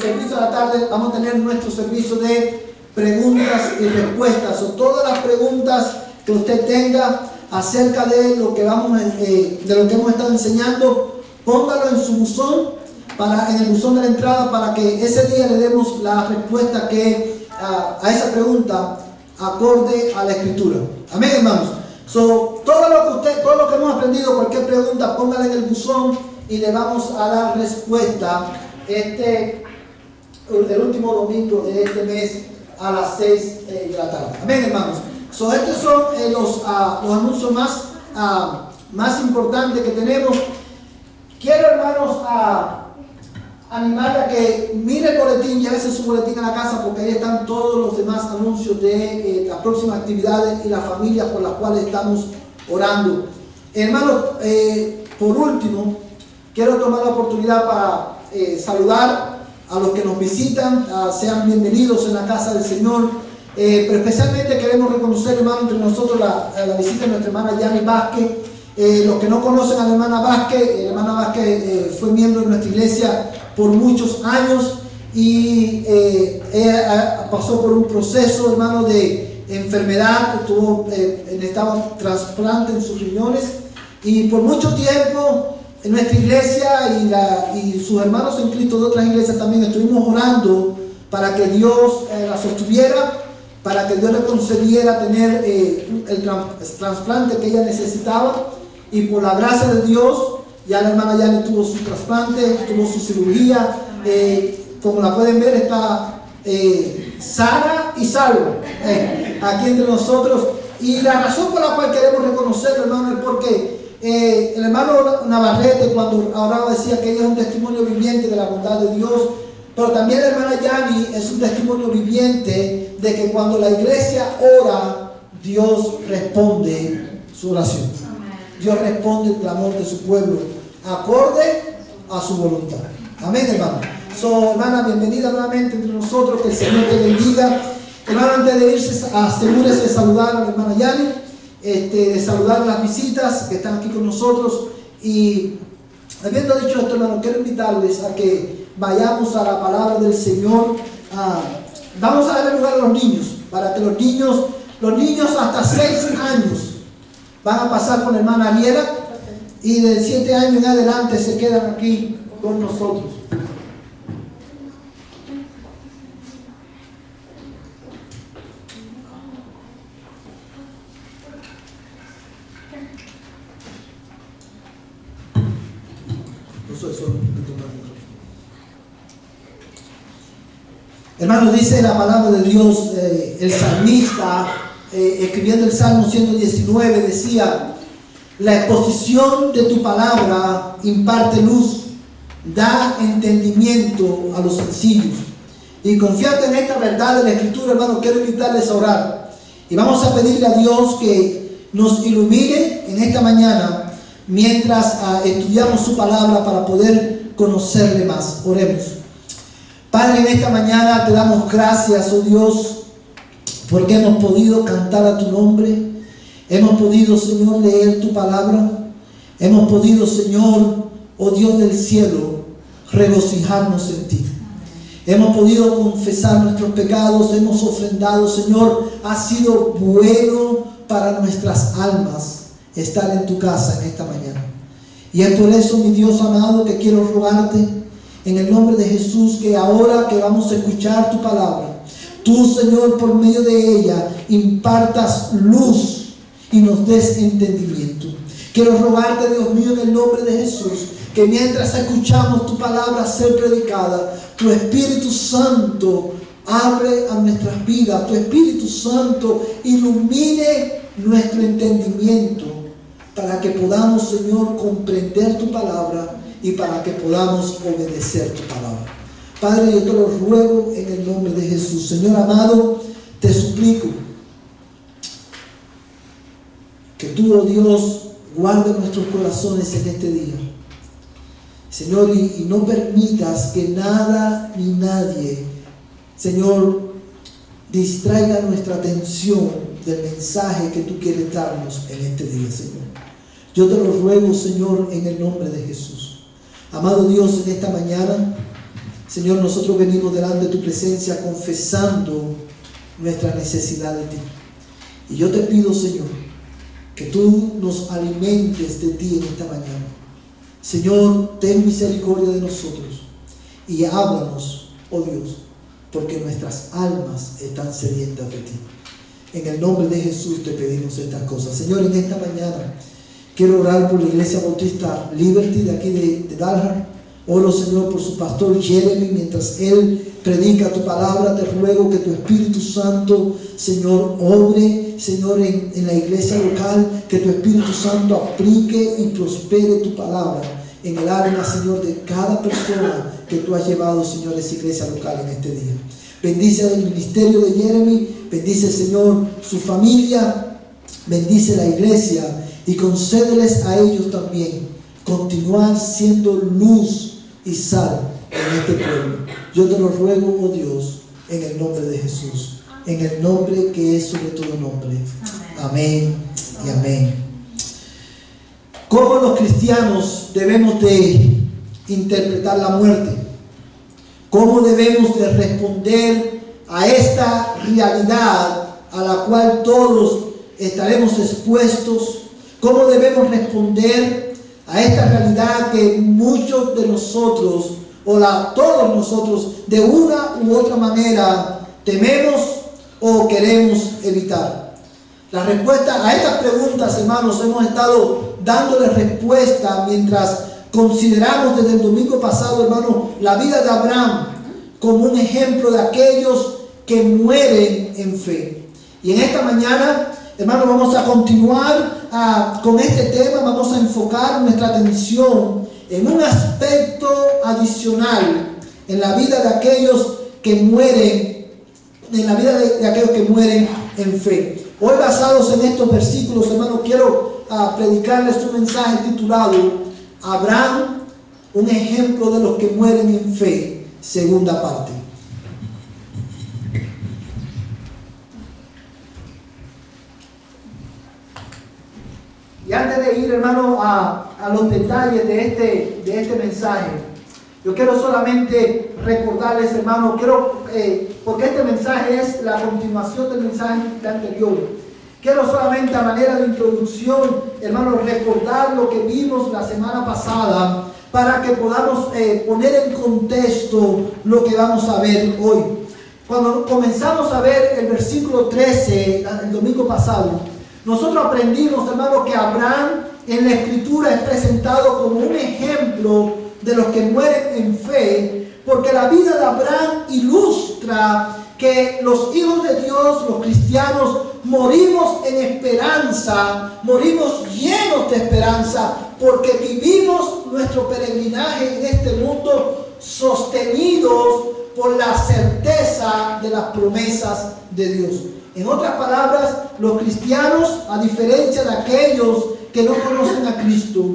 servicio de la tarde vamos a tener nuestro servicio de preguntas y respuestas. O todas las preguntas que usted tenga acerca de lo que hemos estado enseñando, póngalo en su buzón, en el buzón de la entrada, para que ese día le demos la respuesta a esa pregunta acorde a la Escritura. Amén, hermanos. Todo lo que hemos aprendido, cualquier pregunta, póngala en el buzón y le vamos a dar respuesta el último domingo de este mes a las 6 de la tarde. Amén, hermanos. Estos son los anuncios más importantes que tenemos. Quiero, hermanos, animarle a que mire el boletín, llévese su boletín a la casa, porque ahí están todos los demás anuncios de las próximas actividades y las familias por las cuales estamos orando. Hermanos, por último, quiero tomar la oportunidad para saludar a los que nos visitan. Sean bienvenidos en la casa del Señor. Pero especialmente queremos reconocer, hermano, entre nosotros la visita de nuestra hermana Yani Vázquez. Los que no conocen a la hermana Vázquez, fue miembro de nuestra iglesia por muchos años y ella pasó por un proceso, hermano, de enfermedad. Necesitaba trasplante en sus riñones, y por mucho tiempo en nuestra iglesia y sus hermanos en Cristo de otras iglesias también estuvimos orando para que Dios la sostuviera, para que Dios le concediera tener el trasplante que ella necesitaba. Y por la gracia de Dios, ya la hermana Yani tuvo su trasplante, tuvo su cirugía. Como la pueden ver, está sana y salva aquí entre nosotros. Y la razón por la cual queremos reconocerlo, hermano, es porque el hermano Navarrete, cuando oraba, decía que ella es un testimonio viviente de la bondad de Dios. Pero también la hermana Yani es un testimonio viviente de que cuando la iglesia ora, Dios responde su oración. Dios responde el clamor de su pueblo acorde a su voluntad. Amén, hermano. Hermana, bienvenida nuevamente entre nosotros. Que el Señor te bendiga. Hermano, antes de irse, asegúrese de saludar a la hermana Yani, de saludar a las visitas que están aquí con nosotros. Y habiendo dicho esto, hermano, quiero invitarles a que vayamos a la palabra del Señor. Vamos a darle lugar a los niños, para que los niños hasta 6 años van a pasar con la hermana Ariela, y de 7 años en adelante se quedan aquí con nosotros. Hermanos, dice la palabra de Dios, el salmista, escribiendo el Salmo 119, decía: la exposición de tu palabra imparte luz, da entendimiento a los sencillos. Y confiando en esta verdad de la Escritura, hermanos, quiero invitarles a orar. Y vamos a pedirle a Dios que nos ilumine en esta mañana mientras estudiamos su palabra para poder conocerle más. Oremos. Padre, en esta mañana te damos gracias, oh Dios, porque hemos podido cantar a tu nombre. Hemos podido, Señor, leer tu palabra. Hemos podido, Señor, oh Dios del cielo, regocijarnos en ti. Hemos podido confesar nuestros pecados. Hemos ofrendado, Señor. Ha sido bueno para nuestras almas estar en tu casa en esta mañana. Y es por eso, mi Dios amado, que quiero rogarte en el nombre de Jesús, que ahora que vamos a escuchar tu palabra, tú, Señor, por medio de ella, impartas luz y nos des entendimiento. Quiero rogarte, Dios mío, en el nombre de Jesús, que mientras escuchamos tu palabra ser predicada, tu Espíritu Santo hable a nuestras vidas. Tu Espíritu Santo ilumine nuestro entendimiento para que podamos, Señor, comprender tu palabra y para que podamos obedecer tu palabra. Padre, yo te lo ruego en el nombre de Jesús. Señor amado, te suplico que tú, oh Dios, guarde nuestros corazones en este día. Señor, y no permitas que nada ni nadie, Señor, distraiga nuestra atención del mensaje que tú quieres darnos en este día, Señor. Yo te lo ruego, Señor, en el nombre de Jesús. Amado Dios, en esta mañana, Señor, nosotros venimos delante de tu presencia confesando nuestra necesidad de ti. Y yo te pido, Señor, que tú nos alimentes de ti en esta mañana. Señor, ten misericordia de nosotros y háblanos, oh Dios, porque nuestras almas están sedientas de ti. En el nombre de Jesús te pedimos estas cosas. Señor, en esta mañana quiero orar por la Iglesia Bautista Liberty de aquí de Dalhart. Oro, Señor, por su pastor Jeremy, mientras él predica tu palabra. Te ruego que tu Espíritu Santo, Señor, obre, Señor, en la iglesia local, que tu Espíritu Santo aplique y prospere tu palabra en el alma, Señor, de cada persona que tú has llevado, Señor, a esa iglesia local en este día. Bendice el ministerio de Jeremy, bendice, Señor, su familia, bendice la iglesia y concédeles a ellos también continuar siendo luz y sal en este pueblo. Yo te lo ruego, oh Dios, en el nombre de Jesús, en el nombre que es sobre todo nombre. Amén y amén. ¿Cómo los cristianos debemos de interpretar la muerte? ¿Cómo debemos de responder a esta realidad a la cual todos estaremos expuestos? ¿Cómo debemos responder a esta realidad que muchos de nosotros, todos nosotros, de una u otra manera tememos o queremos evitar? La respuesta a estas preguntas, hermanos, hemos estado dándole respuesta mientras consideramos desde el domingo pasado, hermanos, la vida de Abraham como un ejemplo de aquellos que mueren en fe. Y en esta mañana, hermanos, vamos a continuar con este tema. Vamos a enfocar nuestra atención en un aspecto adicional en la vida de aquellos que mueren, en la vida de aquellos que mueren en fe. Hoy, basados en estos versículos, hermanos, quiero predicarles un mensaje titulado Abraham, un ejemplo de los que mueren en fe, segunda parte. Y antes de ir, hermano, a los detalles de este mensaje, yo quiero solamente recordarles, hermano, porque este mensaje es la continuación del mensaje anterior. Quiero solamente a manera de introducción, hermano, recordar lo que vimos la semana pasada para que podamos poner en contexto lo que vamos a ver hoy. Cuando comenzamos a ver el versículo 13, el domingo pasado, nosotros aprendimos, hermano, que Abraham en la Escritura es presentado como un ejemplo de los que mueren en fe, porque la vida de Abraham ilustra que los hijos de Dios, los cristianos, morimos en esperanza, morimos llenos de esperanza, porque vivimos nuestro peregrinaje en este mundo sostenidos por la certeza de las promesas de Dios. En otras palabras, los cristianos, a diferencia de aquellos que no conocen a Cristo,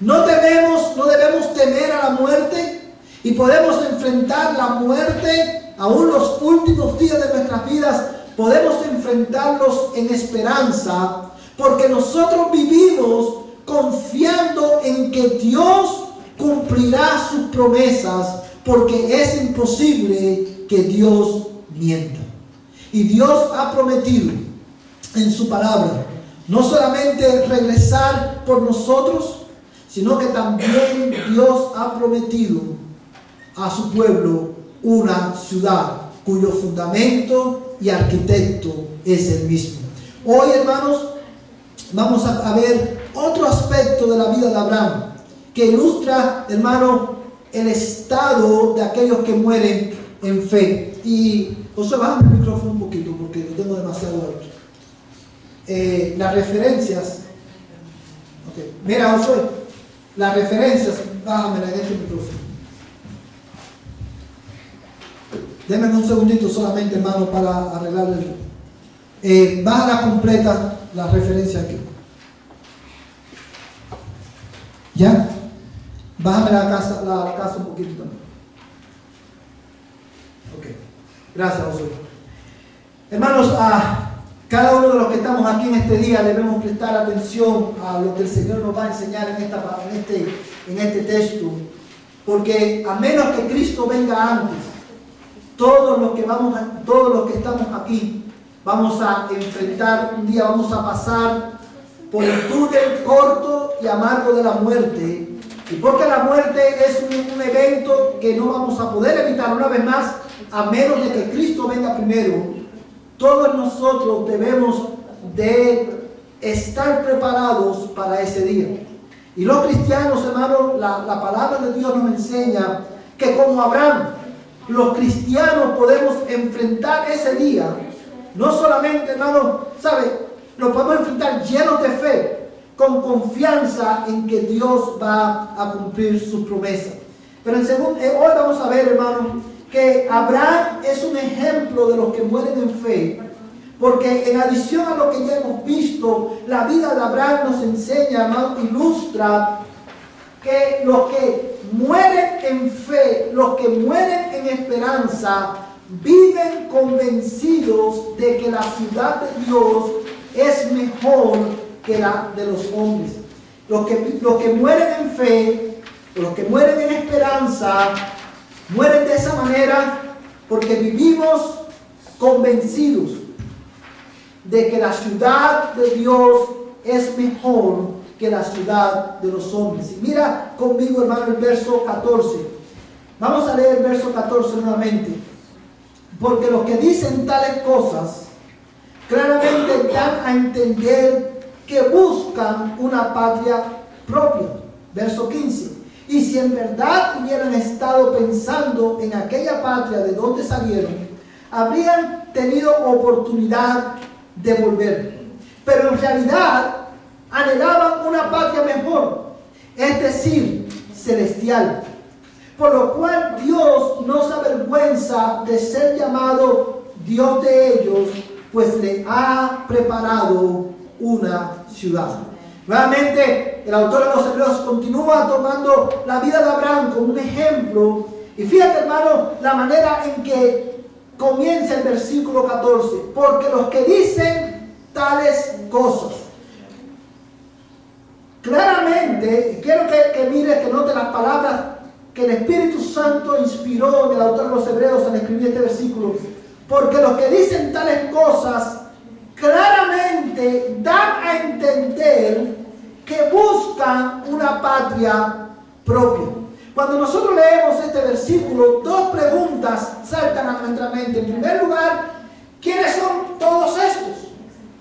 no debemos temer a la muerte y podemos enfrentar la muerte, aún los últimos días de nuestras vidas, podemos enfrentarlos en esperanza, porque nosotros vivimos confiando en que Dios cumplirá sus promesas, porque es imposible que Dios mienta. Y Dios ha prometido en su palabra no solamente regresar por nosotros, sino que también Dios ha prometido a su pueblo una ciudad cuyo fundamento y arquitecto es el mismo. Hoy, hermanos, vamos a ver otro aspecto de la vida de Abraham que ilustra, hermano, el estado de aquellos que mueren en fe. Y José, bájame el micrófono un poquito porque lo tengo demasiado alto. Las referencias. Okay. Mira, José, las referencias, bájamela en este micrófono. Denme un segundito solamente, hermano, para arreglar el... bájala completa la referencia aquí. ¿Ya? Bájame la casa un poquito también. Ok. Gracias, José. Hermanos, a cada uno de los que estamos aquí en este día debemos prestar atención a lo que el Señor nos va a enseñar en este texto. Porque a menos que Cristo venga antes, todos los que estamos aquí, vamos a enfrentar, un día vamos a pasar por el túnel corto y amargo de la muerte. Y porque la muerte es un evento que no vamos a poder evitar una vez más, a menos de que Cristo venga primero, todos nosotros debemos de estar preparados para ese día. Y los cristianos, hermanos, la palabra de Dios nos enseña que como Abraham, los cristianos podemos enfrentar ese día. No solamente, hermanos, ¿sabe? Lo podemos enfrentar llenos de fe, con confianza en que Dios va a cumplir sus promesas. Pero hoy vamos a ver, hermanos, que Abraham es un ejemplo de los que mueren en fe. Porque en adición a lo que ya hemos visto, la vida de Abraham nos enseña, hermano, ilustra que los que mueren en fe, los que mueren en esperanza, viven convencidos de que la ciudad de Dios es mejor que la de los hombres. Los que mueren en fe, los que mueren en esperanza, mueren de esa manera porque vivimos convencidos de que la ciudad de Dios es mejor que la ciudad de los hombres. Y mira conmigo, hermano, el verso 14. Vamos a leer el verso 14 nuevamente. Porque los que dicen tales cosas claramente dan a entender que buscan una patria propia. Verso 15. Y si en verdad hubieran estado pensando en aquella patria de donde salieron, habrían tenido oportunidad de volver. Pero en realidad anhelaban una patria mejor, es decir, celestial. Por lo cual Dios no se avergüenza de ser llamado Dios de ellos, pues le ha preparado una ciudad. Nuevamente, el autor de los Hebreos continúa tomando la vida de Abraham como un ejemplo. Y fíjate, hermano, la manera en que comienza el versículo 14. Porque los que dicen tales cosas. Claramente, quiero que mire, que note las palabras que el Espíritu Santo inspiró en el autor de los Hebreos al escribir este versículo. Porque los que dicen tales cosas claramente dan a entender que buscan una patria propia. Cuando nosotros leemos este versículo, dos preguntas saltan a nuestra mente. En primer lugar, ¿quiénes son todos estos?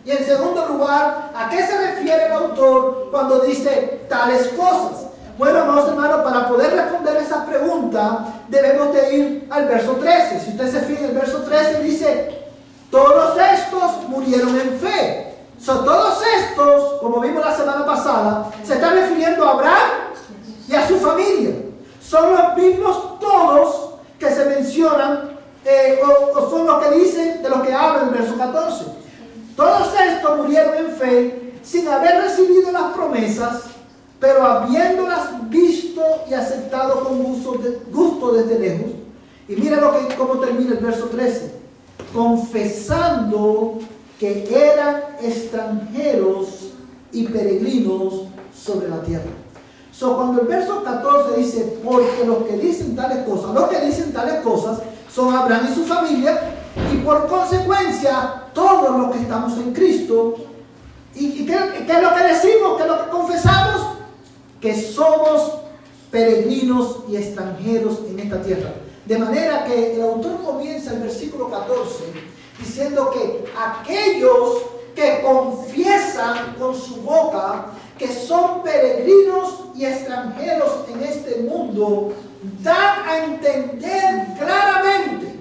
Y en segundo lugar, ¿a qué se refiere el autor cuando dice tales cosas? Bueno, amados hermanos, para poder responder esa pregunta, debemos de ir al verso 13. Si usted se fija en el verso 13, dice, todos estos murieron en fe. Todos estos, como vimos la semana pasada, se está refiriendo a Abraham y a su familia. Son los mismos todos que se mencionan, o son los que dicen, de los que habla el verso 14. Todos estos murieron en fe, sin haber recibido las promesas, pero habiéndolas visto y aceptado con gusto desde lejos. Y mira cómo termina el verso 13. Confesando que eran extranjeros y peregrinos sobre la tierra. Cuando el verso 14 dice, porque los que dicen tales cosas son Abraham y su familia, y por consecuencia todos los que estamos en Cristo. ¿Y qué es lo que decimos? ¿Qué es lo que confesamos? Que somos peregrinos y extranjeros en esta tierra. De manera que el autor comienza el versículo 14 diciendo que aquellos que confiesan con su boca que son peregrinos y extranjeros en este mundo, dan a entender claramente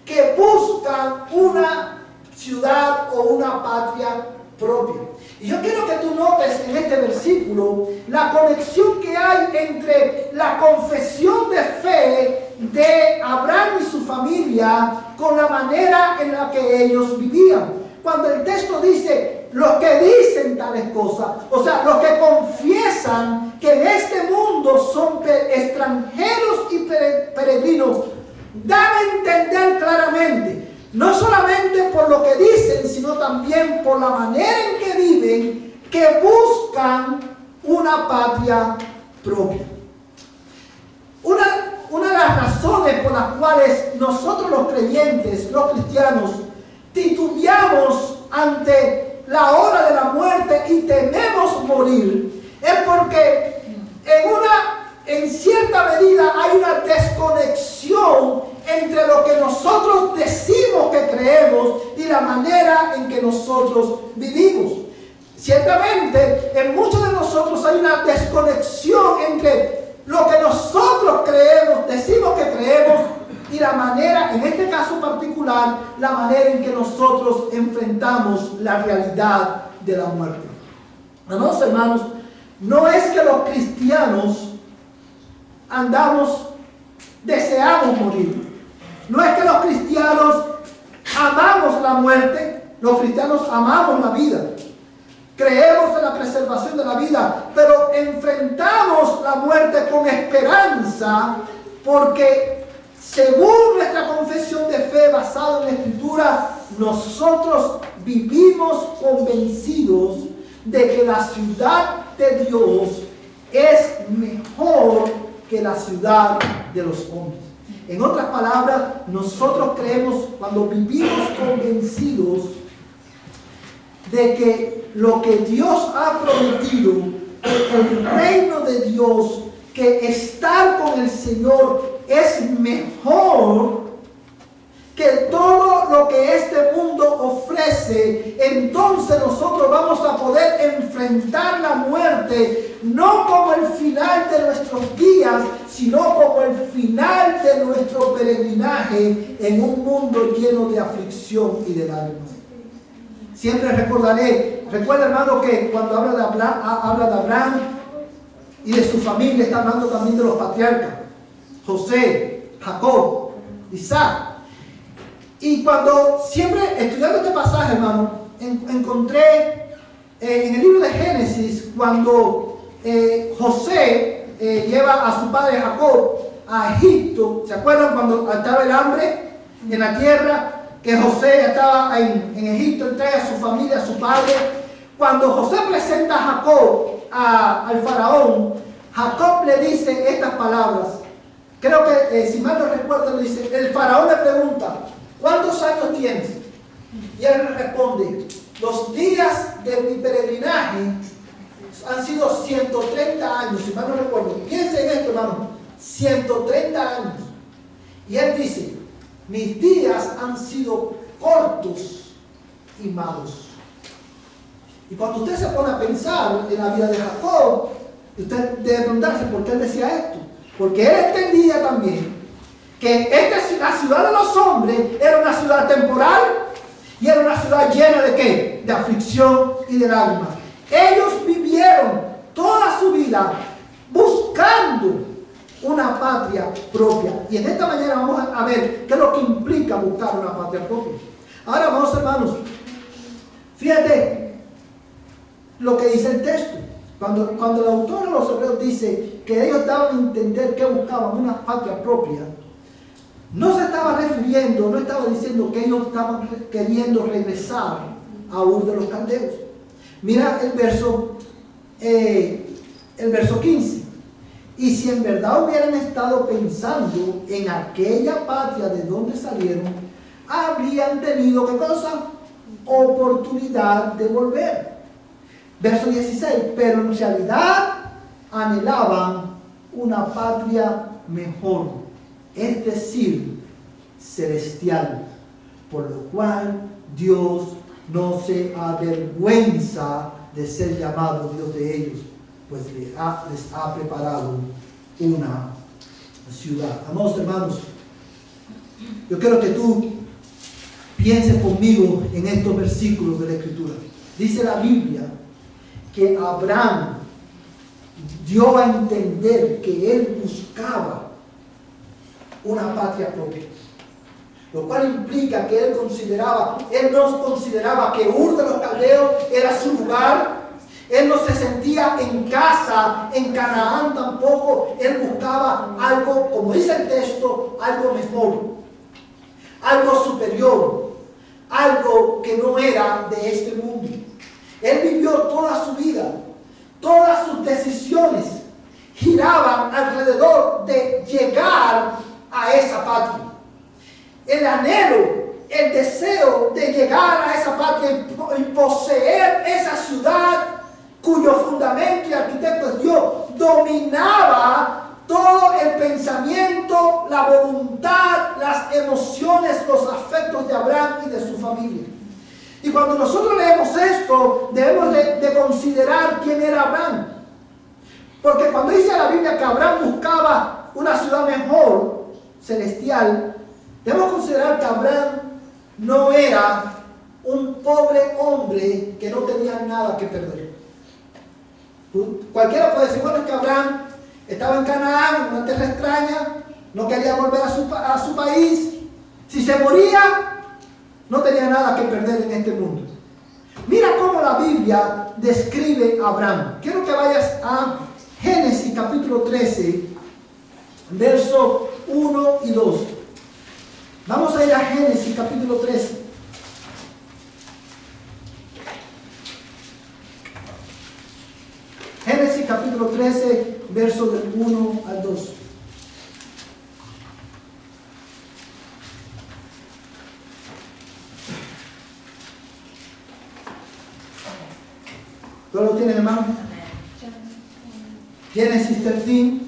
que buscan una ciudad o una patria propia. Y yo quiero que tú notes en este versículo la conexión que hay entre la confesión de fe de Abraham y su familia con la manera en la que ellos vivían. Cuando el texto dice, los que dicen tales cosas, o sea, los que confiesan que en este mundo son extranjeros y peregrinos, dan a entender claramente, no solamente por lo que dicen, sino también por la manera en que viven, que buscan una patria propia. Una de las razones por las cuales nosotros los creyentes, los cristianos, titubeamos ante la hora de la muerte y tememos morir, es porque en cierta medida hay una desconexión entre lo que nosotros decimos que creemos y la manera en que nosotros vivimos. Ciertamente, en muchos de nosotros hay una desconexión entre lo que nosotros creemos, decimos que creemos, y la manera, en este caso particular, la manera en que nosotros enfrentamos la realidad de la muerte. Amados hermanos, no es que los cristianos deseamos morir. No es que los cristianos amamos la muerte, los cristianos amamos la vida. Creemos en la preservación de la vida, pero enfrentamos la muerte con esperanza, porque según nuestra confesión de fe basada en la Escritura, nosotros vivimos convencidos de que la ciudad de Dios es mejor que la ciudad de los hombres. En otras palabras, nosotros creemos, cuando vivimos convencidos de que lo que Dios ha prometido, el reino de Dios, que estar con el Señor es mejor que todo lo que este mundo ofrece, entonces nosotros vamos a poder enfrentar la muerte no como el final de nuestros días, sino como el final de nuestro peregrinaje en un mundo lleno de aflicción y de lágrimas. Siempre recuerda hermano que cuando habla de Abraham y de su familia, está hablando también de los patriarcas, José, Jacob, Isaac. Y cuando siempre estudiando este pasaje, hermano, encontré en el libro de Génesis, cuando José lleva a su padre Jacob a Egipto. ¿Se acuerdan cuando estaba el hambre en la tierra? Que José estaba en Egipto, entrega a su familia, a su padre. Cuando José presenta a Jacob al faraón, Jacob le dice estas palabras. Creo que, si mal no recuerdo, le dice, el faraón le pregunta, ¿cuántos años tienes? Y él le responde, los días de mi peregrinaje han sido 130 años, si mal no recuerdo. Piensen en esto, hermano, 130 años. Y él dice, mis días han sido cortos y malos. Y cuando usted se pone a pensar en la vida de Jacob, usted debe preguntarse por qué él decía esto. Porque él entendía también que la ciudad de los hombres era una ciudad temporal y era una ciudad llena de ¿qué? De aflicción y de lágrimas. Ellos vivieron toda su vida buscando una patria propia. Y en esta mañana vamos a ver qué es lo que implica buscar una patria propia. Ahora vamos, hermanos, fíjate lo que dice el texto. Cuando el autor de los Hebreos dice que ellos daban a entender que buscaban una patria propia, no se estaba refiriendo, no estaba diciendo que ellos estaban queriendo regresar a Ur de los Caldeos. Mira el verso 15. Y si en verdad hubieran estado pensando en aquella patria de donde salieron, habrían tenido, ¿qué cosa? Oportunidad de volver. Verso 16, pero en realidad anhelaban una patria mejor, es decir, celestial, por lo cual Dios no se avergüenza de ser llamado Dios de ellos, pues les ha preparado una ciudad. Amados hermanos, yo quiero que tú pienses conmigo en estos versículos de la Escritura. Dice la Biblia que Abraham dio a entender que él buscaba una patria propia, lo cual implica que él no consideraba que Ur de los Caldeos era su lugar. Él no se sentía en casa en Canaán tampoco. Él buscaba algo, como dice el texto, algo mejor, algo superior, algo que no era de este mundo. Él vivió toda su vida, todas sus decisiones giraban alrededor de llegar a esa patria. El anhelo, el deseo de llegar a esa patria y poseer esa ciudad cuyo fundamento y arquitecto es Dios, dominaba todo el pensamiento, la voluntad, las emociones, los afectos de Abraham y de su familia. Y cuando nosotros leemos esto, debemos de considerar quién era Abraham. Porque cuando dice la Biblia que Abraham buscaba una ciudad mejor, celestial, debemos considerar que Abraham no era un pobre hombre que no tenía nada que perder. Cualquiera puede decir, bueno, es que Abraham estaba en Canaán, en una tierra extraña, no quería volver a su país. Si se moría, no tenía nada que perder en este mundo. Mira cómo la Biblia describe a Abraham. Quiero que vayas a Génesis capítulo 13, versos 1 y 2. Vamos a ir a Génesis capítulo 13. Génesis capítulo 13, versos del 1 al 2. ¿Tú lo tienes, hermano? Génesis 13,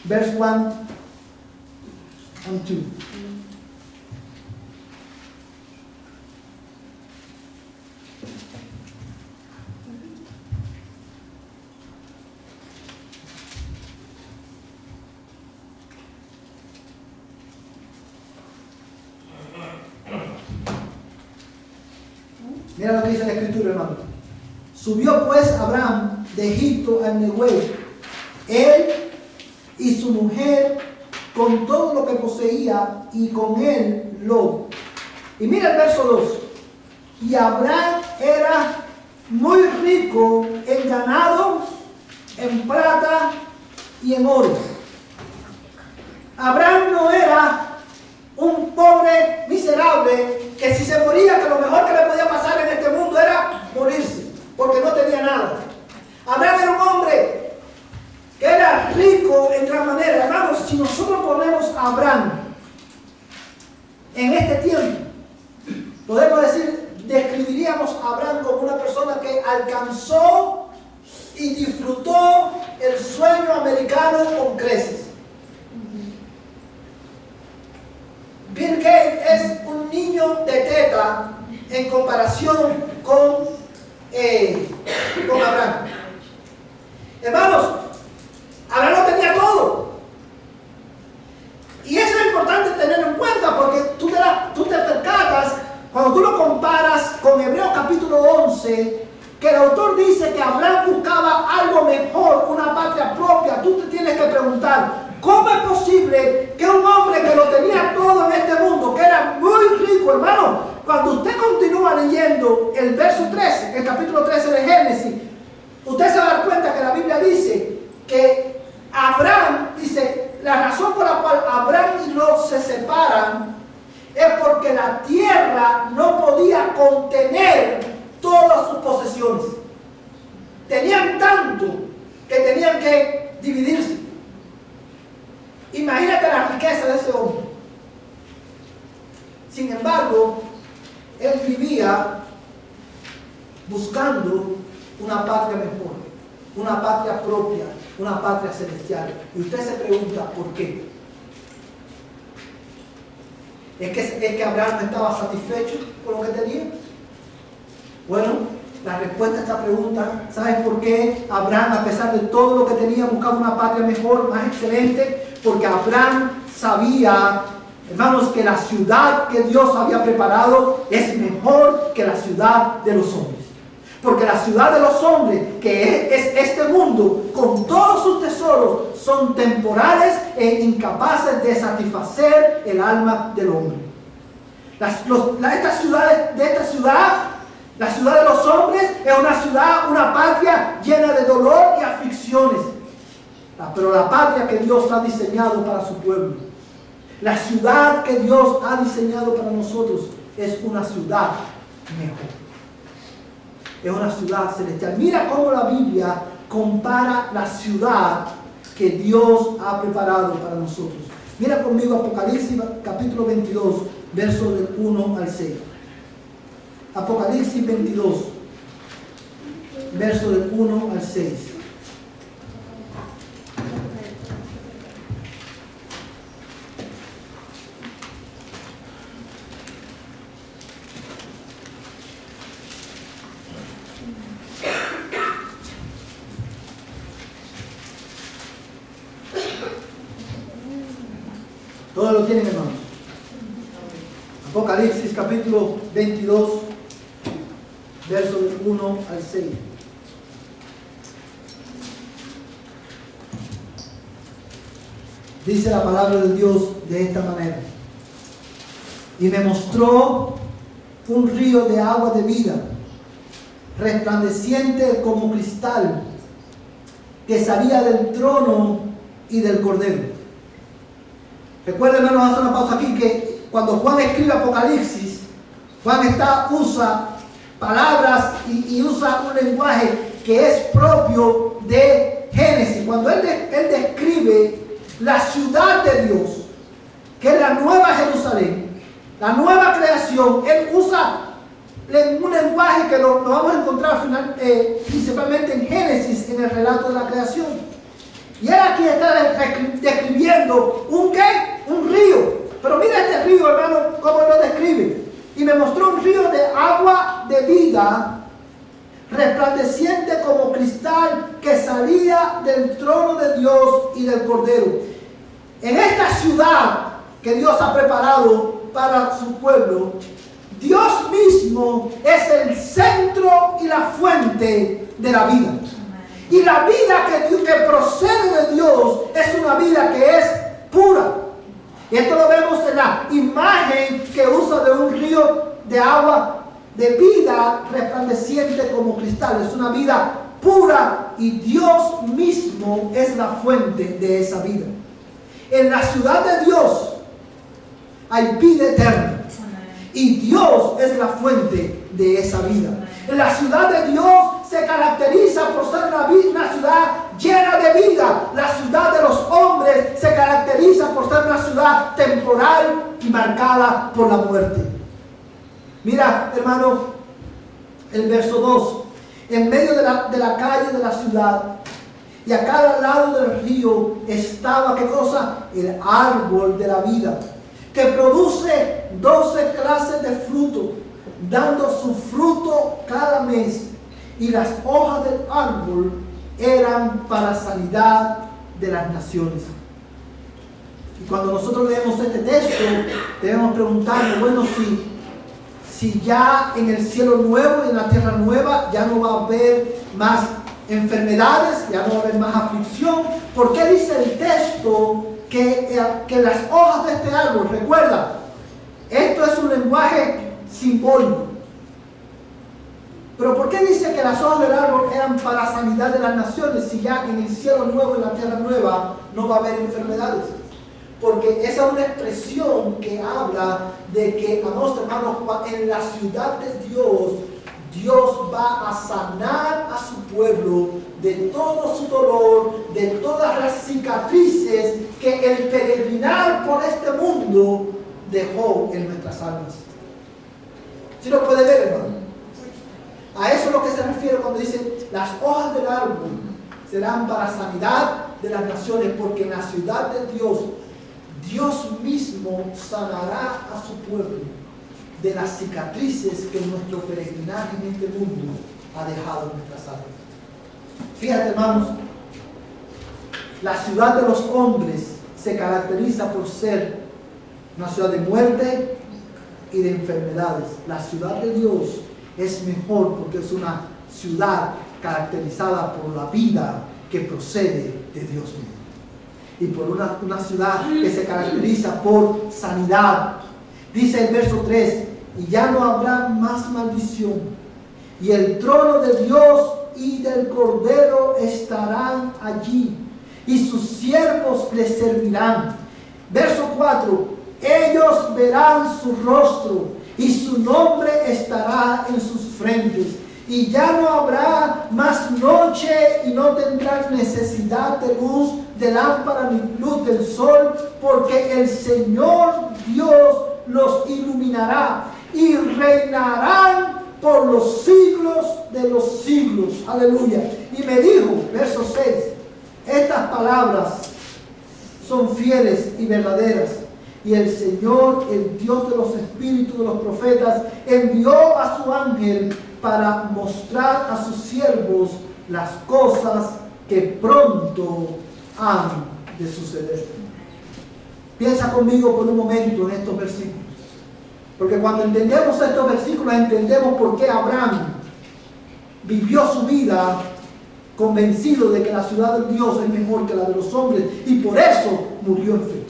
verse 1 and 2. Mira lo que dice la Escritura, hermano. Subió pues Abraham de Egipto al Negev, él y su mujer, con todo lo que poseía, y con él Lot. Y mira el verso 2. Y Abraham era muy rico en ganado, en plata y en oro. Abraham no era un pobre miserable que si se moría, que lo mejor que le podía pasar en este mundo era morirse, porque no tenía nada. Abraham era un hombre que era rico en gran manera. Hermanos, si nosotros ponemos a Abraham en este tiempo, podemos decir, describiríamos a Abraham como una persona que alcanzó y disfrutó el sueño americano con creces. Bill Gates es un niño de teta en comparación con Abraham. Hermanos, Abraham no tenía todo. Y eso es importante tenerlo en cuenta, porque tú te percatas, cuando tú lo comparas con Hebreos capítulo 11, que el autor dice que Abraham buscaba algo mejor, una patria propia. Tú te tienes que preguntar, ¿cómo es posible que un hombre que lo tenía todo en este mundo, que era muy rico, hermano? Cuando usted continúa leyendo el verso 13, el capítulo 13 de Génesis, usted se va a dar cuenta que la Biblia dice que Abraham, dice, la razón por la cual Abraham y Lot se separan es porque la tierra no podía contener todas sus posesiones. Tenían tanto que tenían que dividirse. Imagínate la riqueza de ese hombre. Sin embargo, él vivía buscando una patria mejor, una patria propia, una patria celestial. Y usted se pregunta, ¿por qué? ¿Es que Abraham no estaba satisfecho con lo que tenía? Bueno, la respuesta a esta pregunta, ¿sabes por qué Abraham, a pesar de todo lo que tenía, buscaba una patria mejor, más excelente? Porque Abraham sabía, hermanos, que la ciudad que Dios había preparado es mejor que la ciudad de los hombres. Porque la ciudad de los hombres, que es este mundo, con todos sus tesoros, son temporales e incapaces de satisfacer el alma del hombre. La ciudad de los hombres es una ciudad, una patria llena de dolor y aflicciones. Pero la patria que Dios ha diseñado para su pueblo, la ciudad que Dios ha diseñado para nosotros, es una ciudad mejor. Es una ciudad celestial. Mira cómo la Biblia compara la ciudad que Dios ha preparado para nosotros. Mira conmigo Apocalipsis capítulo 22, versos del 1 al 6. Apocalipsis 22, versos del 1 al 6. Todos lo tienen, hermanos. Apocalipsis capítulo 22, versos del 1 al 6. Dice la palabra de Dios de esta manera: y me mostró un río de agua de vida, resplandeciente como cristal, que salía del trono y del Cordero. Recuerden, hermanos, hacer una pausa aquí, que cuando Juan escribe Apocalipsis, Juan usa palabras y usa un lenguaje que es propio de Génesis. Cuando él describe la ciudad de Dios, que es la nueva Jerusalén, la nueva creación, él usa un lenguaje que lo vamos a encontrar al final, principalmente en Génesis, en el relato de la creación. Y él aquí está describiendo ¿un qué? Un río. Pero mira este río, hermano, cómo lo describe. Y me mostró un río de agua de vida, resplandeciente como cristal, que salía del trono de Dios y del Cordero. En esta ciudad que Dios ha preparado para su pueblo, Dios mismo es el centro y la fuente de la vida. Y la vida que procede de Dios es una vida que es pura. Y esto lo vemos en la imagen que usa de un río de agua de vida resplandeciente como cristal. Es una vida pura y Dios mismo es la fuente de esa vida. En la ciudad de Dios hay vida eterna y Dios es la fuente de esa vida. En la ciudad de Dios se caracteriza por ser una ciudad llena de vida. La ciudad de los hombres se caracteriza por ser una ciudad temporal y marcada por la muerte. Mira, hermano, el verso 2. En medio de la calle de la ciudad y a cada lado del río estaba, ¿qué cosa? El árbol de la vida, que produce 12 clases de fruto, dando su fruto cada mes, y las hojas del árbol eran para sanidad de las naciones. Y cuando nosotros leemos este texto, debemos preguntarnos, bueno, si ya en el cielo nuevo y en la tierra nueva ya no va a haber más enfermedades, ya no va a haber más aflicción, ¿por qué dice el texto que las hojas de este árbol? Recuerda, esto es un lenguaje simbólico. Pero ¿por qué dice que las hojas del árbol eran para sanidad de las naciones si ya en el cielo nuevo y en la tierra nueva no va a haber enfermedades? Porque esa es una expresión que habla de que, amados hermanos, en la ciudad de Dios, Dios va a sanar a su pueblo de todo su dolor, de todas las cicatrices que el peregrinar por este mundo dejó en nuestras almas. ¿Sí lo puede ver, hermano? A eso es lo que se refiere cuando dice las hojas del árbol serán para sanidad de las naciones, porque en la ciudad de Dios, Dios mismo sanará a su pueblo de las cicatrices que nuestro peregrinaje en este mundo ha dejado en nuestras almas. Fíjate, hermanos, la ciudad de los hombres se caracteriza por ser una ciudad de muerte y de enfermedades. La ciudad de Dios es mejor porque es una ciudad caracterizada por la vida que procede de Dios mismo. Y por una ciudad que se caracteriza por sanidad. Dice el verso 3, y ya no habrá más maldición, y el trono de Dios y del Cordero estarán allí, y sus siervos les servirán. Verso 4, ellos verán su rostro, y su nombre estará en sus frentes, y ya no habrá más noche, y no tendrán necesidad de luz de lámpara ni luz del sol, porque el Señor Dios los iluminará y reinarán por los siglos de los siglos. Aleluya. Y me dijo, verso 6, estas palabras son fieles y verdaderas. Y el Señor, el Dios de los espíritus de los profetas, envió a su ángel para mostrar a sus siervos las cosas que pronto han de suceder. Piensa conmigo por un momento en estos versículos. Porque cuando entendemos estos versículos, entendemos por qué Abraham vivió su vida convencido de que la ciudad de Dios es mejor que la de los hombres, y por eso murió en fe.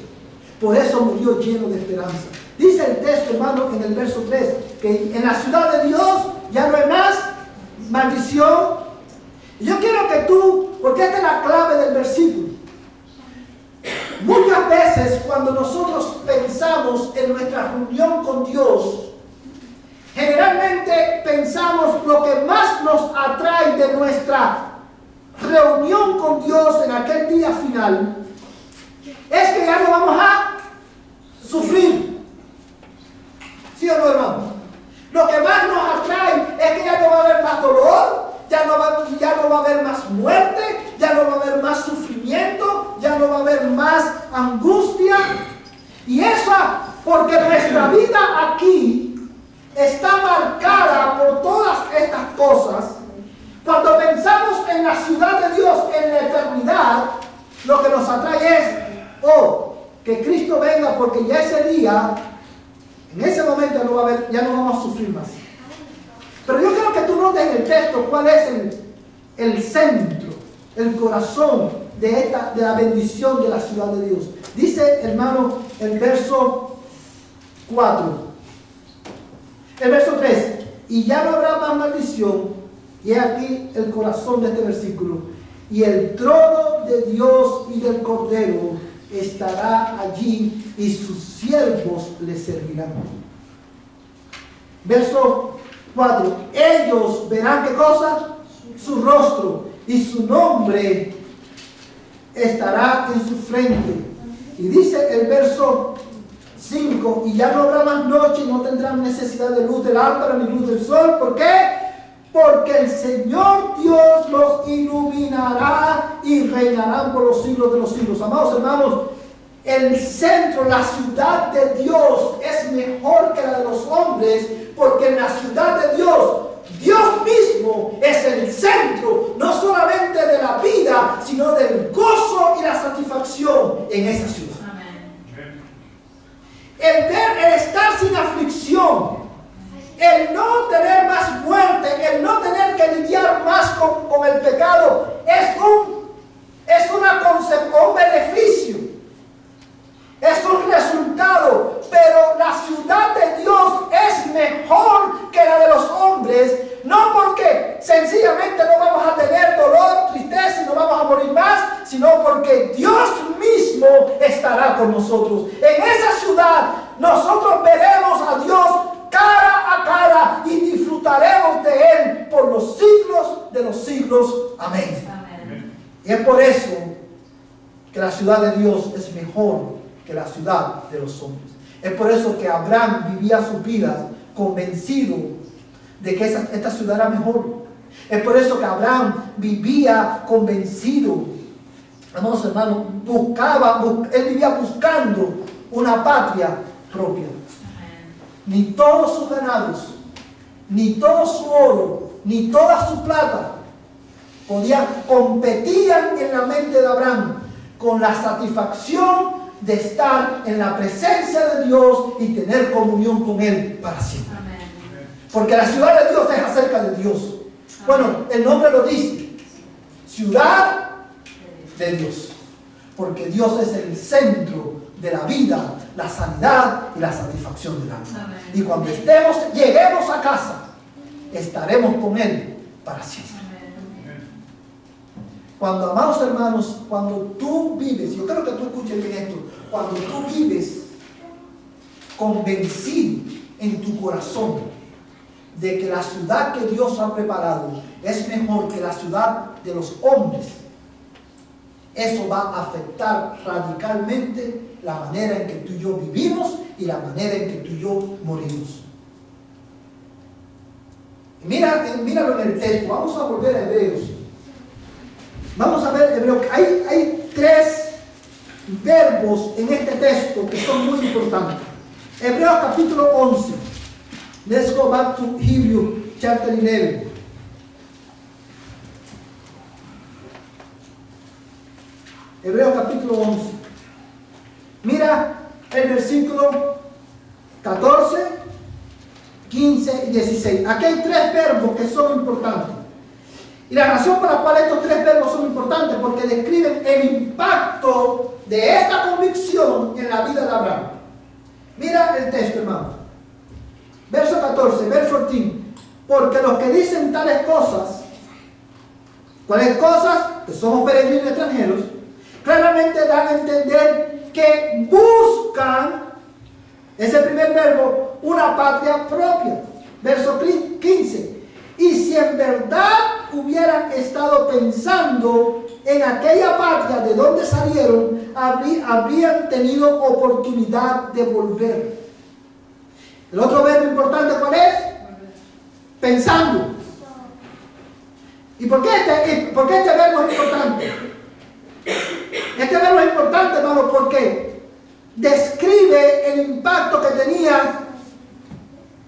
Por eso murió lleno de esperanza. Dice el texto, hermano, en el verso 3, que en la ciudad de Dios ya no hay más maldición. Y yo quiero que tú, porque esta es la clave del versículo. Muchas veces cuando nosotros pensamos en nuestra reunión con Dios, generalmente pensamos lo que más nos atrae de nuestra reunión con Dios en aquel día final es que ya no vamos a sufrir. ¿Sí o no, hermano? Lo que más nos atrae es que ya no va a haber más dolor, ya no va a haber más muerte, ya no va a haber más sufrimiento, ya no va a haber más angustia. Y eso porque nuestra vida aquí está marcada por todas estas cosas. Cuando pensamos en la ciudad de Dios, en la eternidad, lo que nos atrae es, que Cristo venga, porque ya ese día, en ese momento no va a haber, ya no vamos a sufrir más. Pero yo quiero que tú notes en el texto cuál es el centro, el corazón de la bendición de la ciudad de Dios. Dice, hermano, el verso 4, el verso 3, y ya no habrá más maldición. Y es aquí el corazón de este versículo. Y el trono de Dios y del Cordero estará allí, y sus siervos le servirán. Verso 4. Ellos verán, ¿qué cosa? Su rostro, y su nombre estará en su frente. Y dice el verso 5, y ya no habrá más noche, y no tendrán necesidad de luz de lámpara ni luz del sol. ¿Por qué? Porque el Señor Dios los iluminará y reinarán por los siglos de los siglos. Amados hermanos, el centro, la ciudad de Dios es mejor que la de los hombres, porque en la ciudad de Dios, Dios mismo es el centro, no solamente de la vida, sino del gozo y la satisfacción en esa ciudad. Amén. El estar sin aflicción, el no tener más muerte, el no tener que lidiar más con el pecado, es un beneficio, es un resultado. Pero la ciudad de Dios es mejor que la de los hombres, no porque sencillamente no vamos a tener dolor, tristeza y no vamos a morir más, sino porque Dios mismo estará con nosotros. En esa ciudad nosotros veremos a Dios cara a cara y disfrutaremos de Él por los siglos de los siglos. Amén. Amén. Y es por eso que la ciudad de Dios es mejor que la ciudad de los hombres. Es por eso que Abraham vivía su vida convencido de que esta ciudad era mejor. Es por eso que Abraham vivía convencido. Amados hermanos, él vivía buscando una patria propia. Ni todos sus ganados, ni todo su oro, ni toda su plata competían en la mente de Abraham con la satisfacción de estar en la presencia de Dios y tener comunión con Él para siempre. Amén. Porque la ciudad de Dios es acerca de Dios. Amén. Bueno, el nombre lo dice, ciudad de Dios, porque Dios es el centro de la vida, la sanidad y la satisfacción del alma. Amén. Y cuando lleguemos a casa, estaremos con Él para siempre. Cuando, amados hermanos, cuando tú vives, yo creo que tú escuches bien esto, cuando tú vives convencido en tu corazón de que la ciudad que Dios ha preparado es mejor que la ciudad de los hombres, eso va a afectar radicalmente la manera en que tú y yo vivimos y la manera en que tú y yo morimos. Míralo en el texto. Vamos a volver a Hebreos. Vamos a ver Hebreos. Hay 3 verbos en este texto que son muy importantes. Hebreos capítulo 11. Let's go back to Hebrews chapter 11. Hebreos capítulo 11. Mira el versículo 14, 15 y 16. Aquí hay 3 verbos que son importantes. Y la razón por la cual estos 3 verbos son importantes, porque describen el impacto de esta convicción en la vida de Abraham. Mira el texto, hermano. Verso 14, verso 14. Porque los que dicen tales cosas, ¿cuáles cosas? Que somos peregrinos extranjeros, claramente dan a entender que buscan, es el primer verbo, una patria propia. Verso 15. Y si en verdad hubieran estado pensando en aquella patria de donde salieron, habrían tenido oportunidad de volver. El otro verbo importante, ¿cuál es? Pensando. ¿Y por qué este verbo es importante? Este verbo es importante, hermano, porque describe el impacto que tenía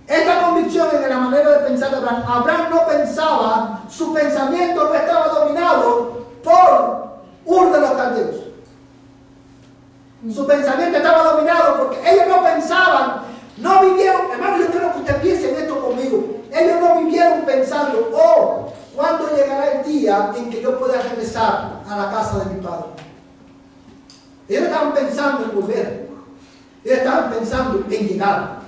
esta convicción en la manera de pensar de Abraham. Abraham no pensaba, su pensamiento no estaba dominado por Ur de los Caldeos. Su pensamiento estaba dominado porque ellos no pensaban, no vivieron, hermano, yo quiero que usted piense en esto conmigo. Ellos no vivieron pensando, oh, ¿cuándo llegará el día en que yo pueda regresar a la casa de mi padre? Ellos estaban pensando en volver. Ellos estaban pensando en llegar.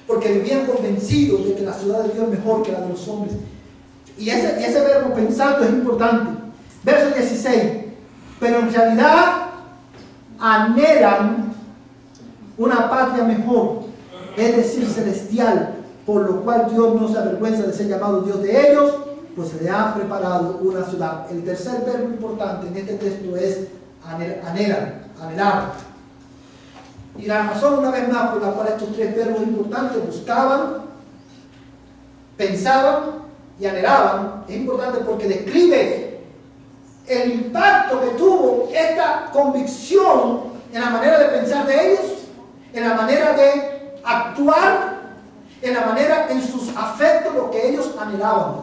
Porque vivían convencidos de que la ciudad de Dios es mejor que la de los hombres. Y ese verbo pensando es importante. Verso 16. Pero en realidad anhelan una patria mejor, es decir, celestial, por lo cual Dios no se avergüenza de ser llamado Dios de ellos, pues se le ha preparado una ciudad. El tercer verbo importante en este texto es anhelan, anhelar. Y la razón, una vez más, por la cual estos 3 verbos importantes, buscaban, pensaban y anhelaban, es importante porque describe el impacto que tuvo esta convicción en la manera de pensar de ellos, en la manera de actuar, en la manera, en sus afectos, lo que ellos anhelaban.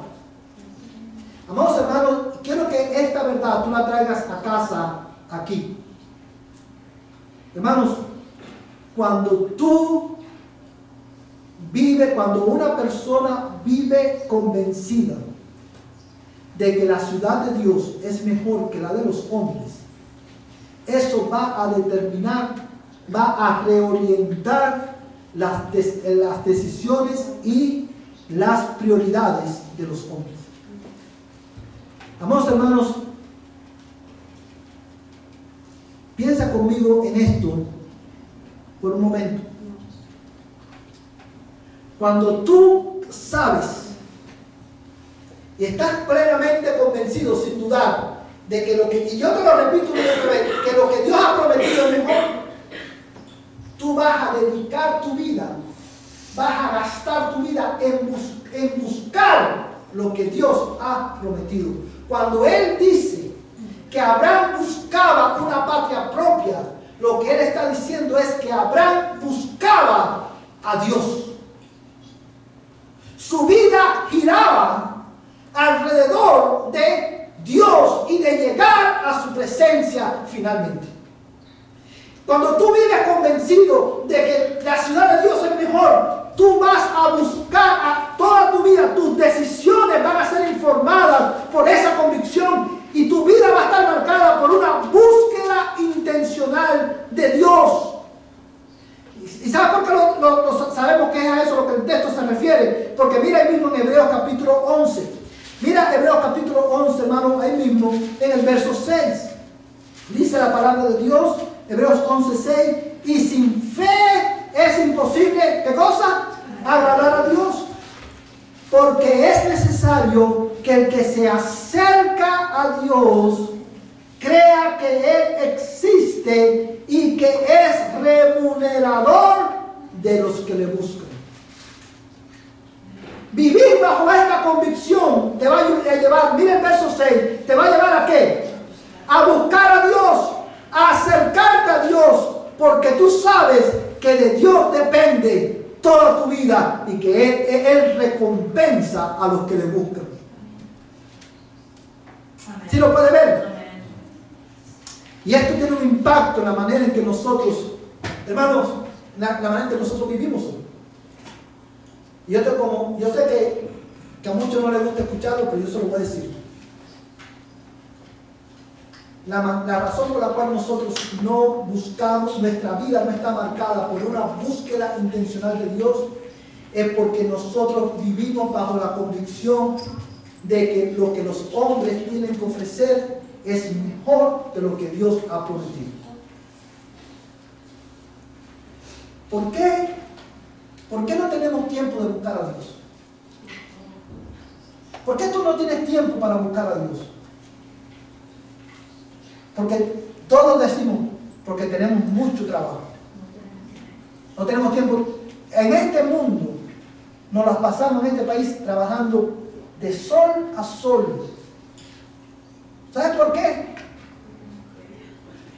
Amados hermanos, quiero que esta verdad tú la traigas a casa aquí. Hermanos, cuando una persona vive convencida de que la ciudad de Dios es mejor que la de los hombres, eso va a determinar, va a reorientar las decisiones y las prioridades de los hombres. Amados hermanos, piensa conmigo en esto por un momento. Cuando tú sabes y estás plenamente convencido, sin dudar, de que lo que, y yo te lo repito una vez, que lo que Dios ha prometido es mejor, tú vas a dedicar tu vida, vas a gastar tu vida en buscar lo que Dios ha prometido. Cuando Él dice que Abraham buscaba una patria propia, lo que Él está diciendo es que Abraham buscaba a Dios. Su vida giraba alrededor de Dios y de llegar a su presencia finalmente. Cuando tú vives convencido de que la ciudad de Dios es mejor, tú vas a buscar a toda tu vida, tus decisiones van a ser informadas por esa convicción y tu vida va a estar marcada por una búsqueda intencional de Dios. ¿Y sabes por qué sabemos que es a eso lo que el texto se refiere? Porque mira ahí mismo en Hebreos capítulo 11. Mira Hebreos capítulo 11, hermano, ahí mismo en el verso 6. Dice la palabra de Dios, Hebreos 11, 6. Y sin fe es imposible, ¿qué cosa? Agradar a Dios. Porque es necesario que el que se acerca a Dios crea que Él existe y que es remunerador de los que le buscan. Vivir bajo esta convicción te va a llevar, mira el verso 6, te va a llevar ¿a qué? A buscar a Dios, a acercarte a Dios, porque tú sabes que de Dios depende toda tu vida y que Él recompensa a los que le buscan. ¿Sí lo puede ver? Y esto tiene un impacto en la manera en que nosotros, hermanos, la manera en que nosotros vivimos. Y yo sé que a muchos no les gusta escucharlo, pero yo se lo voy a decir. La razón por la cual nosotros no buscamos, nuestra vida no está marcada por una búsqueda intencional de Dios, es porque nosotros vivimos bajo la convicción de que lo que los hombres tienen que ofrecer es mejor de lo que Dios ha prometido. ¿Por qué? ¿Por qué no tenemos tiempo de buscar a Dios? ¿Por qué tú no tienes tiempo para buscar a Dios? Porque todos decimos, porque tenemos mucho trabajo. No tenemos tiempo. En este mundo nos las pasamos en este país trabajando de sol a sol. ¿Sabes por qué?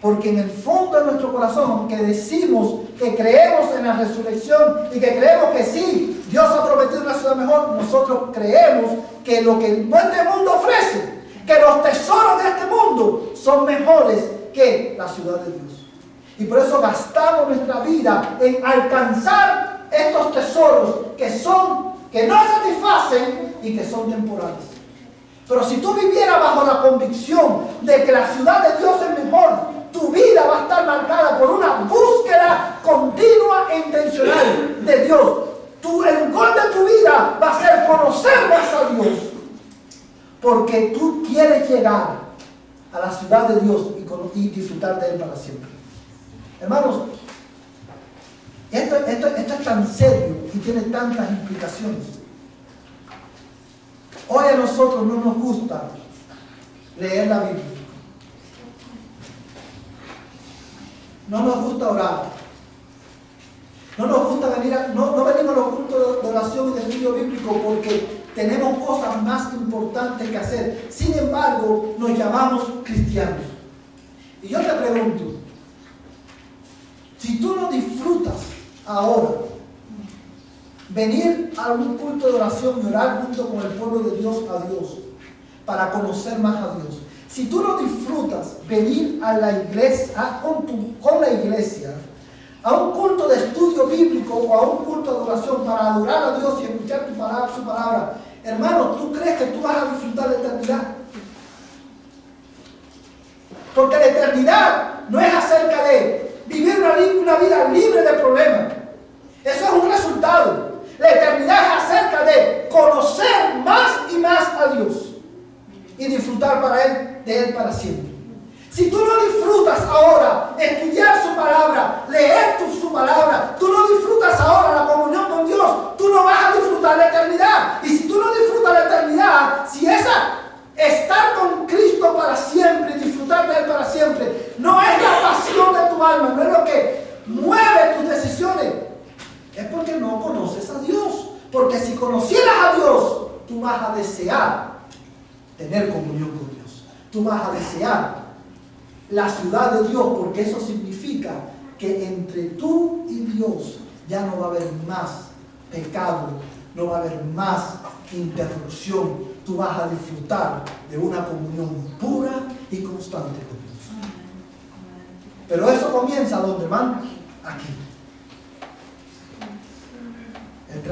Porque en el fondo de nuestro corazón, aunque decimos que creemos en la resurrección y que creemos que sí, Dios ha prometido una ciudad mejor, nosotros creemos que lo que este mundo ofrece, que los tesoros de este mundo son mejores que la ciudad de Dios. Y por eso gastamos nuestra vida en alcanzar estos tesoros que no satisfacen y que son temporales. Pero si tú vivieras bajo la convicción de que la ciudad de Dios es mejor, tu vida va a estar marcada por una búsqueda continua e intencional de Dios. El gol de tu vida va a ser conocer más a Dios. Porque tú quieres llegar a la ciudad de Dios y disfrutar de Él para siempre. Hermanos, esto es tan serio y tiene tantas implicaciones. Hoy a nosotros no nos gusta leer la Biblia. No nos gusta orar. No nos gusta venir no venimos a los cultos de oración y de estudio bíblico porque tenemos cosas más importantes que hacer. Sin embargo, nos llamamos cristianos. Y yo te pregunto, si tú no disfrutas ahora venir a un culto de oración y orar junto con el pueblo de Dios a Dios para conocer más a Dios, si tú no disfrutas venir a la iglesia, con la iglesia, a un culto de estudio bíblico o a un culto de oración para adorar a Dios y escuchar su palabra, hermano, ¿tú crees que tú vas a disfrutar la eternidad? Porque la eternidad no es acerca de vivir una vida libre de problemas. Eso es un resultado. La eternidad es acerca de conocer más y más a Dios y disfrutar de Él para siempre. Si tú no disfrutas ahora estudiar su palabra, leer su palabra, tú no disfrutas ahora la comunión con Dios, tú no vas a disfrutar la eternidad. Y si tú no disfrutas la eternidad, si estar con Cristo para siempre y disfrutar de Él para siempre no es la pasión de tu alma, no es lo que mueve tus decisiones, es porque no conoces a Dios. Porque si conocieras a Dios, tú vas a desear tener comunión con Dios. Tú vas a desear la ciudad de Dios, porque eso significa que entre tú y Dios ya no va a haber más pecado, no va a haber más interrupción. Tú vas a disfrutar de una comunión pura y constante con Dios. Pero eso comienza ¿dónde, hermano? Aquí. El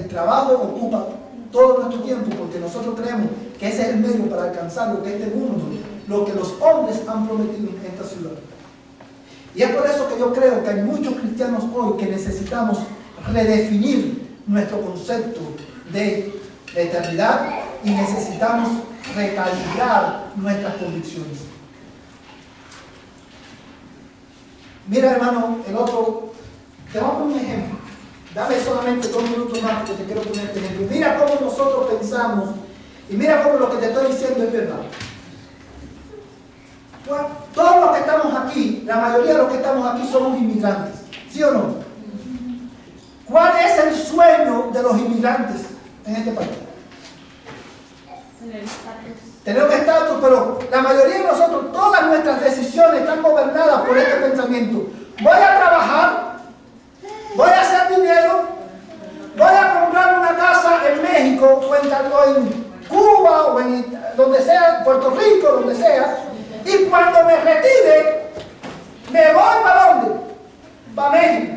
trabajo ocupa todo nuestro tiempo porque nosotros creemos que ese es el medio para alcanzar lo que este mundo, lo que los hombres han prometido en esta ciudad. Y es por eso que yo creo que hay muchos cristianos hoy que necesitamos redefinir nuestro concepto de la eternidad y necesitamos recalibrar nuestras convicciones. Mira, hermano, te voy a poner un ejemplo. Dame solamente 2 minutos más porque te quiero poner este ejemplo. Mira cómo nosotros pensamos y mira cómo lo que te estoy diciendo es verdad. Todos los que estamos aquí, la mayoría de los que estamos aquí somos inmigrantes, ¿sí o no? ¿Cuál es el sueño de los inmigrantes en este país? Tener un estatus, pero la mayoría de nosotros, todas nuestras decisiones están gobernadas por este pensamiento. Voy a trabajar, voy a hacer dinero, voy a comprar una casa en México o en Cuba o en donde sea, Puerto Rico, donde sea, y cuando me retire, me voy ¿para dónde? Para México.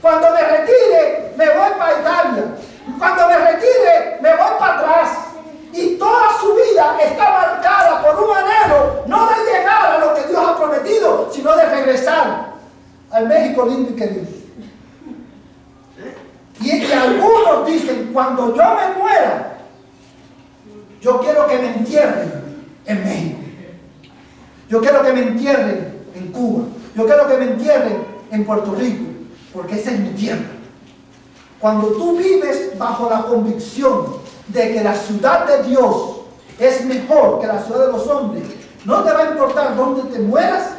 Cuando me retire, me voy para Italia. Cuando me retire, me voy para atrás. Y toda su vida está marcada por un anhelo, no de llegar a lo que Dios ha prometido, sino de regresar al México lindo y querido. Y algunos dicen, cuando yo me muera, yo quiero que me entierren en México. Yo quiero que me entierren en Cuba. Yo quiero que me entierren en Puerto Rico, porque esa es mi tierra. Cuando tú vives bajo la convicción de que la ciudad de Dios es mejor que la ciudad de los hombres, no te va a importar dónde te mueras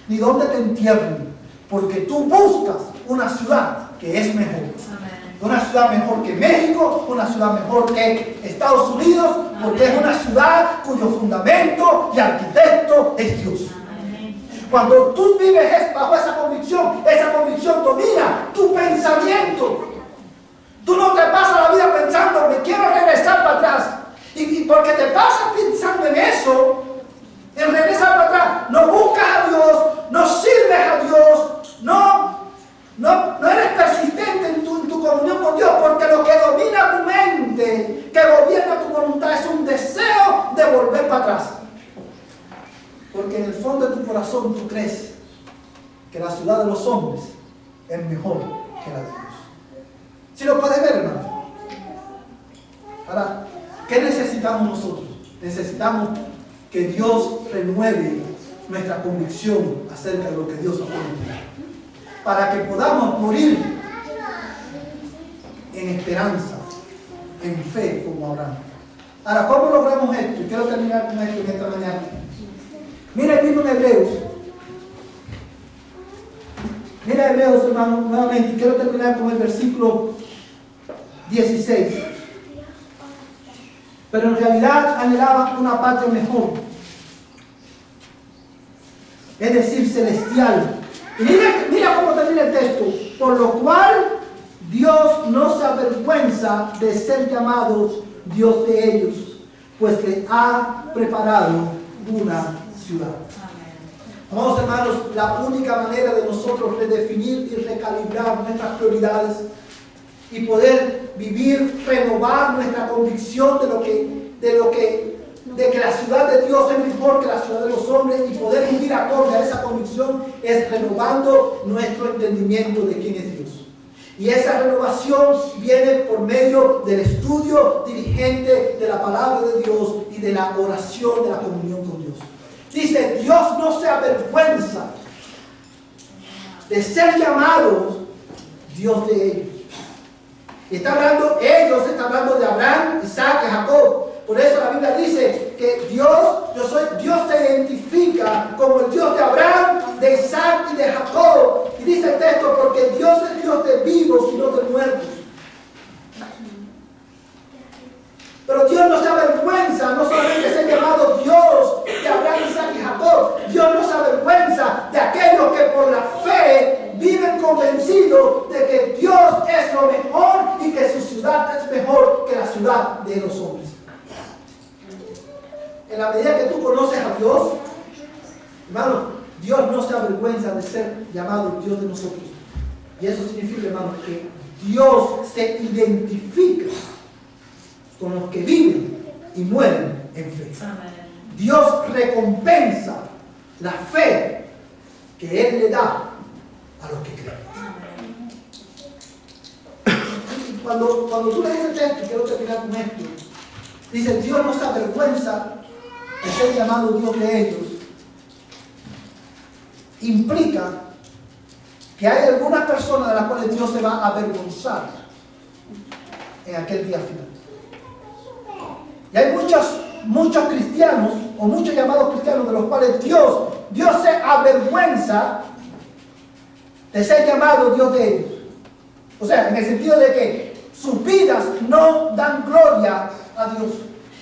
ni dónde te entierren, porque tú buscas una ciudad que es mejor. Una ciudad mejor que México, una ciudad mejor que Estados Unidos, porque es una ciudad cuyo fundamento y arquitecto es Dios. Cuando tú vives bajo esa convicción domina tu pensamiento. Tú no te pasas la vida pensando, me quiero regresar para atrás. Y porque te pasas pensando en eso, en regresar para atrás, no buscas a Dios, no sirves a Dios, no eres persistente en tu comunión con Dios, porque lo que domina tu mente, que gobierna tu voluntad, es un deseo de volver para atrás. Porque en el fondo de tu corazón tú crees que la ciudad de los hombres es mejor que la de Dios. ¿Sí lo puedes ver, hermano? Ahora, ¿qué necesitamos nosotros? Necesitamos que Dios renueve nuestra convicción acerca de lo que Dios ha prometido, para que podamos morir en esperanza, en fe, como Abraham. Ahora, ¿cómo logramos esto? Y quiero terminar con esto en esta mañana. Mira el libro de Hebreos. Mira Hebreos, hermano, nuevamente. Quiero terminar con el versículo 16. Pero en realidad anhelaban una patria mejor, es decir, celestial. Y mira cómo termina el texto. Por lo cual Dios no se avergüenza de ser llamados Dios de ellos, pues les ha preparado una ciudad. Amados hermanos, la única manera de nosotros redefinir y recalibrar nuestras prioridades y poder vivir, renovar nuestra convicción de que la ciudad de Dios es mejor que la ciudad de los hombres y poder vivir acorde a esa convicción es renovando nuestro entendimiento de quién es Dios. Y esa renovación viene por medio del estudio diligente de la palabra de Dios y de la oración, de la comunión con Dios. Dice, Dios no se avergüenza de ser llamados Dios de ellos. Y está hablando de Abraham, Isaac y Jacob. Por eso la Biblia dice que Dios te identifica como el Dios de Abraham, de Isaac y de Jacob. Y dice el texto, porque Dios es Dios de vivos y no de muertos. Pero Dios no se avergüenza, no solamente de ser llamado Dios de Abraham, Isaac y Jacob. Dios no se avergüenza de aquellos que por la fe viven convencidos de que Dios es lo mejor y que su ciudad es mejor que la ciudad de los hombres. En la medida que tú conoces a Dios, hermano, Dios no se avergüenza de ser llamado Dios de nosotros. Y eso significa, hermano, que Dios se identifica con los que viven y mueren en fe. Dios recompensa la fe que Él le da a los que creen. Cuando tú lees el texto, y quiero terminar con esto, dice, Dios no se avergüenza de ser llamado Dios de ellos. Implica que hay algunas personas de las cuales Dios se va a avergonzar en aquel día final. Y hay muchos muchos cristianos o muchos llamados cristianos de los cuales Dios se avergüenza de ser llamado Dios de ellos. O sea, en el sentido de que sus vidas no dan gloria a Dios.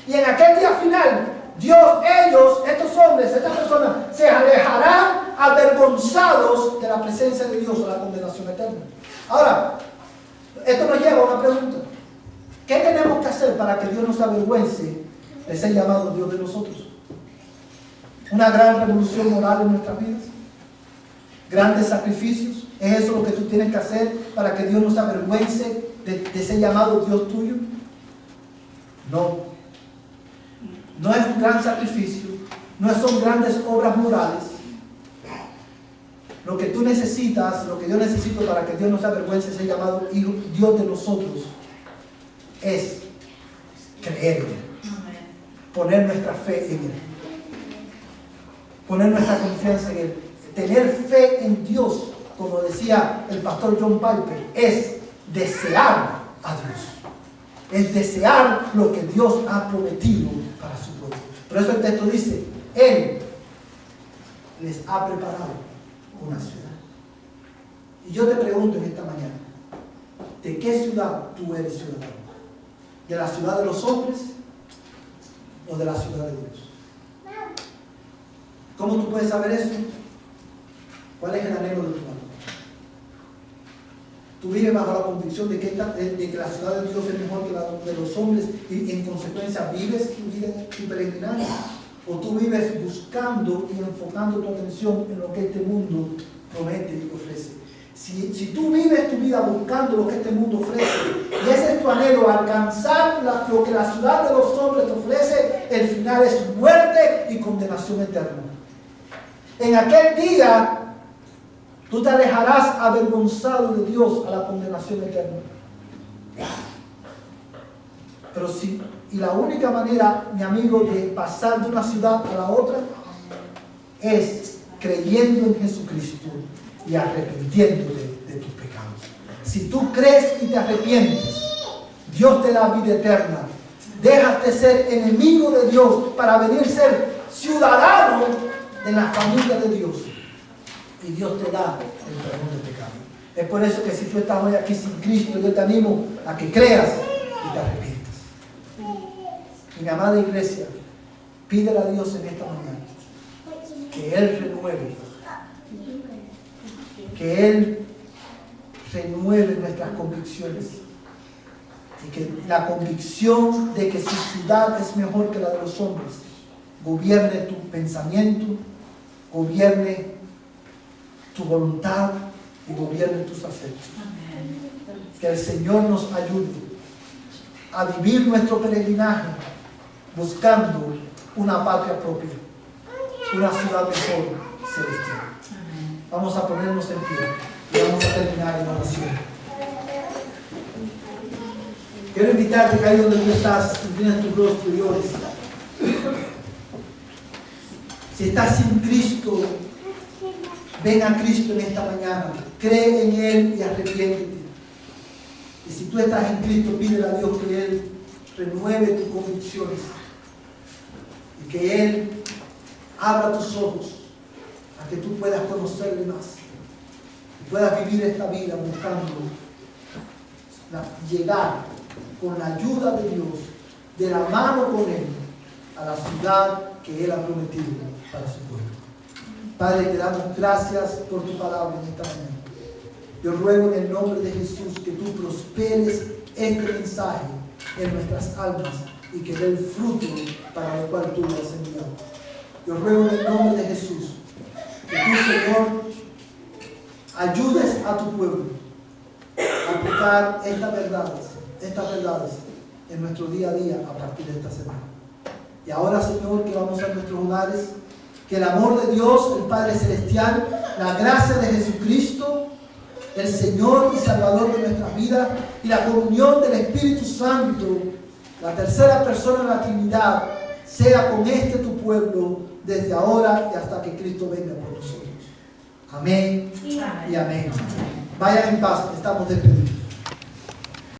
Y en aquel día final, estos hombres, estas personas, se alejarán avergonzados de la presencia de Dios o la condenación eterna. Ahora, esto nos lleva a una pregunta. ¿Qué tenemos que hacer para que Dios nos avergüence de ser llamado Dios de nosotros? ¿Una gran revolución moral en nuestras vidas? ¿Grandes sacrificios? ¿Es eso lo que tú tienes que hacer para que Dios nos avergüence de ser llamado Dios tuyo? No. No es un gran sacrificio, no son grandes obras morales. Lo que tú necesitas, lo que yo necesito para que Dios nos avergüence de ser llamado Dios de nosotros, es creer en Él, poner nuestra fe en Él, poner nuestra confianza en Él, tener fe en Dios, como decía el pastor John Piper, es desear a Dios, es desear lo que Dios ha prometido para su pueblo. Por eso el texto dice, Él les ha preparado una ciudad. Y yo te pregunto en esta mañana, ¿de qué ciudad tú eres ciudadano? ¿De la ciudad de los hombres o de la ciudad de Dios? ¿Cómo tú puedes saber eso? ¿Cuál es el anhelo de tu alma? Tú vives bajo la convicción de que la ciudad de Dios es mejor que la de los hombres y en consecuencia vives tu peregrinaje. O tú vives buscando y enfocando tu atención en lo que este mundo promete y ofrece. Si tú vives tu vida buscando lo que este mundo ofrece y ese es tu anhelo, alcanzar lo que la ciudad de los hombres te ofrece, el final es muerte y condenación eterna. En aquel día tú te alejarás avergonzado de Dios a la condenación eterna. Pero y la única manera, mi amigo, de pasar de una ciudad a la otra es creyendo en Jesucristo y arrepintiéndote de tus pecados. Si tú crees y te arrepientes, Dios te da vida eterna. Dejas de ser enemigo de Dios para venir a ser ciudadano de la familia de Dios. Y Dios te da el perdón de pecado. Es por eso que si tú estás hoy aquí sin Cristo, yo te animo a que creas y te arrepientas. Mi amada iglesia, pídele a Dios en esta mañana que Él renueve nuestras convicciones y que la convicción de que su ciudad es mejor que la de los hombres gobierne tu pensamiento, gobierne tu voluntad y gobierne tus afectos. Que el Señor nos ayude a vivir nuestro peregrinaje buscando una patria propia, una ciudad mejor, celestial. Vamos a ponernos en pie y vamos a terminar en oración. Quiero invitarte que ahí donde tú estás, inclines tu rostro y ores. Si estás sin Cristo, ven a Cristo en esta mañana, cree en Él y arrepiéntete. Y si tú estás en Cristo, pídele a Dios que Él renueve tus convicciones y que Él abra tus ojos a que tú puedas conocerle más y puedas vivir esta vida buscando llegar con la ayuda de Dios, de la mano con Él, a la ciudad que Él ha prometido para su pueblo. Padre, te damos gracias por tu palabra en esta mañana. Yo ruego en el nombre de Jesús que tú prosperes este mensaje en nuestras almas y que dé el fruto para el cual tú lo has enviado. Yo ruego en el nombre de Jesús que tú, Señor, ayudes a tu pueblo a aplicar estas verdades en nuestro día a día a partir de esta semana. Y ahora, Señor, que vamos a nuestros hogares, que el amor de Dios, el Padre Celestial, la gracia de Jesucristo, el Señor y Salvador de nuestras vidas, y la comunión del Espíritu Santo, la tercera persona de la Trinidad, sea con tu pueblo, desde ahora y hasta que Cristo venga por nosotros. Amén y amén. Vayan en paz, estamos despedidos.